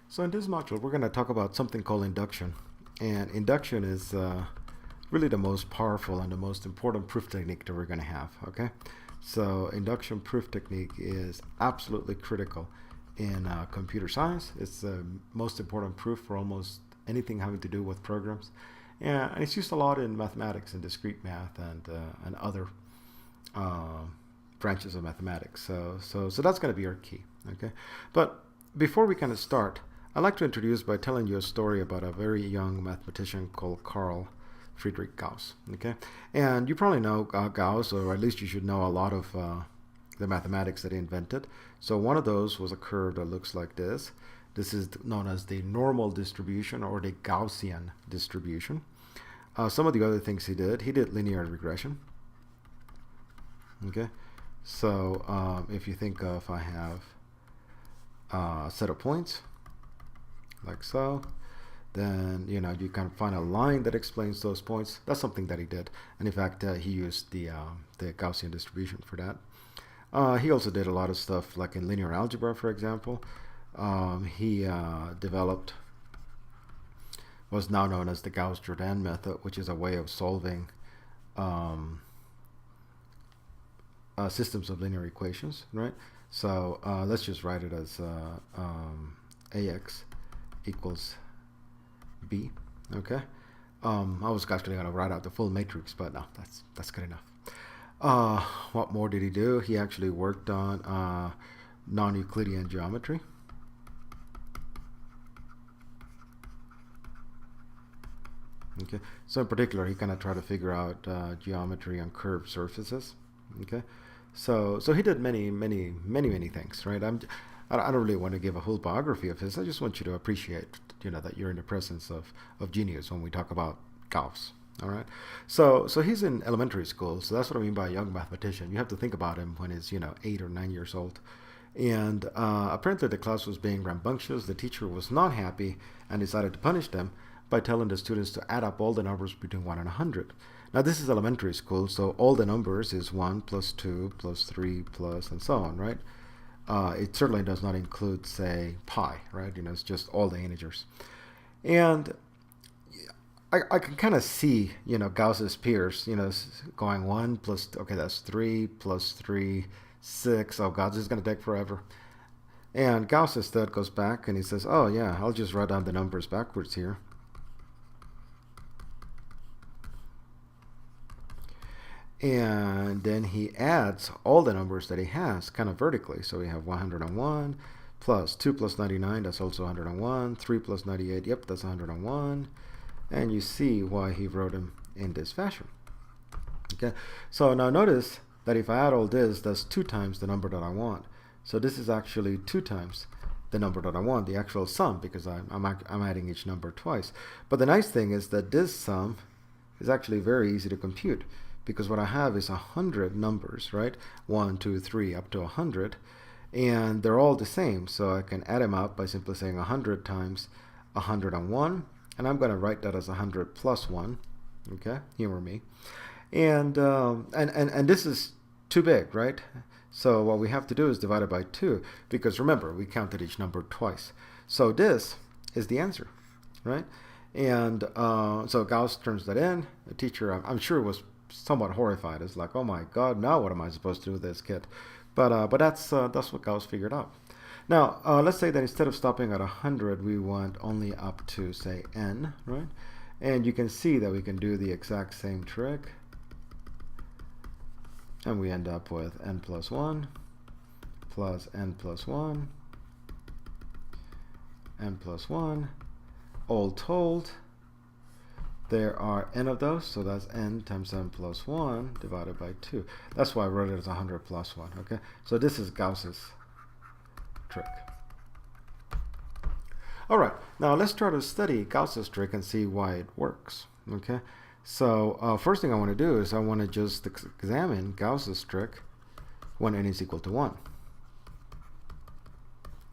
So in this module, we're going to talk about something called induction. And induction is really the most powerful and the most important proof technique that we're going to have, okay? So induction proof technique is absolutely critical in computer science. It's the most important proof for almost anything having to do with programs. And it's used a lot in mathematics and discrete math and other branches of mathematics. So that's going to be our key, okay? But before we kind of start, I'd like to introduce by telling you a story about a very young mathematician called Carl Friedrich Gauss. Okay, and you probably know Gauss, or at least you should know a lot of the mathematics that he invented. So one of those was a curve that looks like this. This is known as the normal distribution or the Gaussian distribution. Some of the other things he did linear regression. Okay, so if you think of, I have a set of points like so, then you can find a line that explains those points. That's something that he did, and in fact he used the Gaussian distribution for that. He also did a lot of stuff like in linear algebra, for example. He developed what's now known as the Gauss-Jordan method, which is a way of solving systems of linear equations, right? So let's just write it as AX equals B. Okay. I was actually going to write out the full matrix, but no, that's good enough. What more did he do? He actually worked on non-Euclidean geometry. Okay. So in particular, he kind of tried to figure out geometry on curved surfaces. Okay. So he did many things, right? I don't really want to give a whole biography of his. I just want you to appreciate, that you're in the presence of genius when we talk about Gauss. All right. So he's in elementary school. So that's what I mean by a young mathematician. You have to think about him when he's 8 or 9 years old. And apparently the class was being rambunctious. The teacher was not happy and decided to punish them by telling the students to add up all the numbers between 1 and 100. Now this is elementary school, so all the numbers is 1 plus 2 plus 3 plus and so on, right? It certainly does not include, say, pi, right? It's just all the integers. And I can kind of see, Gauss's peers, going 1 plus, okay, that's 3 plus 3, 6. Oh, God, this is going to take forever. And Gauss instead goes back and he says, oh, yeah, I'll just write down the numbers backwards here. And then he adds all the numbers that he has kind of vertically. So we have 101 plus 2 plus 99, that's also 101. 3 plus 98, yep, that's 101. And you see why he wrote them in this fashion. Okay, so now notice that if I add all this, that's 2 times the number that I want. So this is actually 2 times the number that I want, the actual sum, because I'm adding each number twice. But the nice thing is that this sum is actually very easy to compute, because what I have is 100 numbers, right? 1, 2, 3, up to 100. And they're all the same. So I can add them up by simply saying 100 times 101. And I'm going to write that as 100 plus 1. Okay, humor me. And this is too big, right? So what we have to do is divide it by 2. Because remember, we counted each number twice. So this is the answer, right? And so Gauss turns that in. The teacher, I'm sure, was somewhat horrified. It's like, oh my God, now what am I supposed to do with this kid? But that's what Gauss figured out. Now let's say that instead of stopping at 100, we want only up to, say, n, right? And you can see that we can do the exact same trick, and we end up with n plus 1 plus n plus 1 n plus 1. All told, there are n of those, so that's n times n plus 1 divided by 2. That's why I wrote it as 100 plus 1, okay? So this is Gauss's trick. All right, now let's try to study Gauss's trick and see why it works, okay? So first thing I want to do is I want to just examine Gauss's trick when n is equal to 1.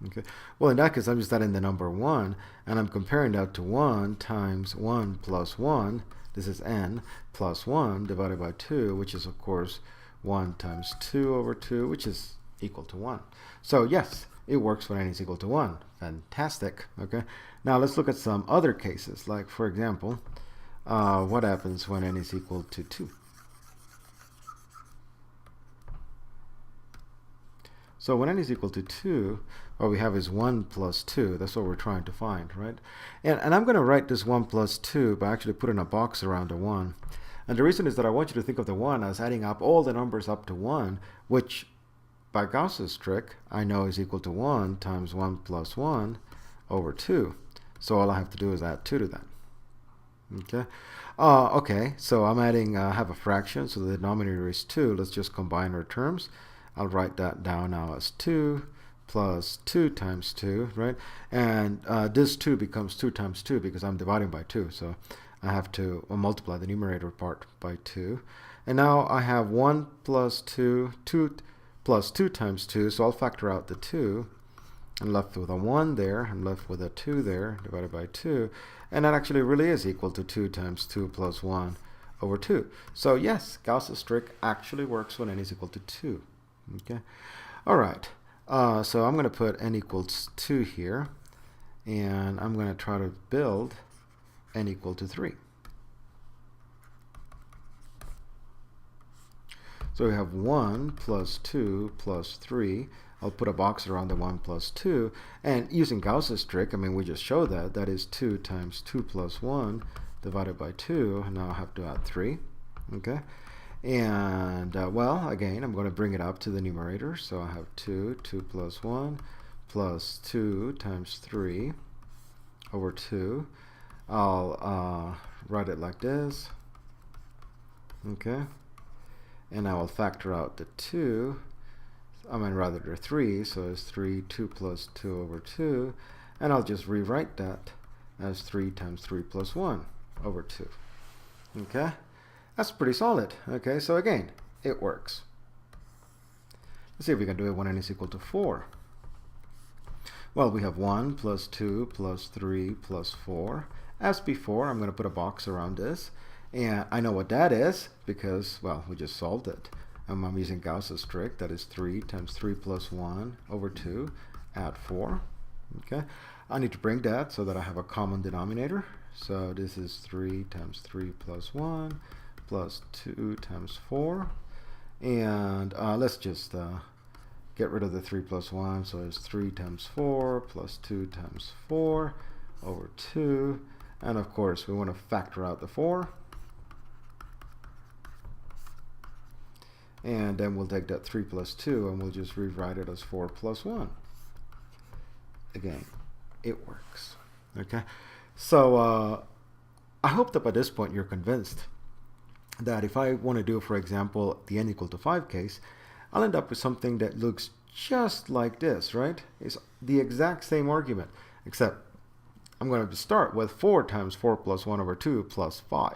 Okay. Well, in that case, I'm just adding the number 1, and I'm comparing that to 1 times 1 plus 1. This is n plus 1 divided by 2, which is, of course, 1 times 2 over 2, which is equal to 1. So, yes, it works when n is equal to 1. Fantastic. Okay. Now let's look at some other cases. Like, for example, what happens when n is equal to 2? So when n is equal to 2, what we have is 1 plus 2. That's what we're trying to find, right? And I'm going to write this 1 plus 2 by actually putting a box around the 1. And the reason is that I want you to think of the 1 as adding up all the numbers up to 1, which by Gauss's trick, I know is equal to 1 times 1 plus 1 over 2. So all I have to do is add 2 to that. Okay. Okay, so I'm adding, have a fraction, so the denominator is 2. Let's just combine our terms. I'll write that down now as 2 plus 2 times 2, right? And this 2 becomes 2 times 2 because I'm dividing by 2. So I have to multiply the numerator part by 2. And now I have 1 plus 2, 2 plus 2 times 2. So I'll factor out the 2. I'm left with a 1 there. I'm left with a 2 there divided by 2. And that actually really is equal to 2 times 2 plus 1 over 2. So yes, Gauss's trick actually works when n is equal to 2. Okay. All right. So I'm going to put n equals 2 here. And I'm going to try to build n equal to 3. So we have 1 plus 2 plus 3. I'll put a box around the 1 plus 2. And using Gauss's trick, I mean, we just showed that. That is 2 times 2 plus 1 divided by 2. And now I have to add 3. Okay. And, well, again, I'm going to bring it up to the numerator. So I have 2 plus 1 plus 2 times 3 over 2. I'll write it like this. Okay. And I will factor out the 2. I mean, rather the 3. So it's 3, 2 plus 2 over 2. And I'll just rewrite that as 3 times 3 plus 1 over 2. Okay. That's pretty solid. Okay, so again, it works. Let's see if we can do it when n is equal to 4. Well, we have 1 plus 2 plus 3 plus 4. As before, I'm going to put a box around this. And I know what that is because, well, we just solved it. I'm using Gauss's trick. That is 3 times 3 plus 1 over 2. Add 4. Okay. I need to bring that so that I have a common denominator. So this is 3 times 3 plus 1. Plus 2 times 4. And let's just get rid of the 3 plus 1. So it's 3 times 4 plus 2 times 4 over 2. And of course, we want to factor out the 4. And then we'll take that 3 plus 2 and we'll just rewrite it as 4 plus 1. Again, it works. Okay. So I hope that by this point you're convinced that if I want to do, for example, the n equal to 5 case, I'll end up with something that looks just like this, right? It's the exact same argument, except I'm going to start with 4 times 4 plus 1 over 2 plus 5,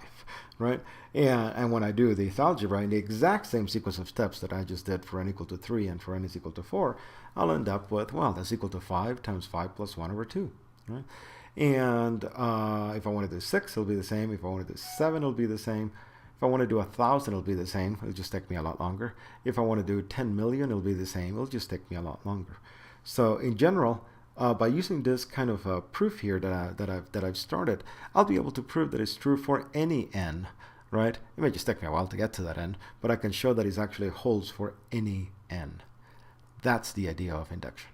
right? And when I do the algebra in the exact same sequence of steps that I just did for n equal to 3 and for n is equal to 4, I'll end up with, well, that's equal to 5 times 5 plus 1 over 2, right? And if I want to do 6, it'll be the same. If I want to do 7, it'll be the same. If I want to do 1,000, it'll be the same. It'll just take me a lot longer. If I want to do 10 million, it'll be the same. It'll just take me a lot longer. So in general, by using this kind of proof here that I've started, I'll be able to prove that it's true for any n, right? It may just take me a while to get to that n, but I can show that it actually holds for any n. That's the idea of induction.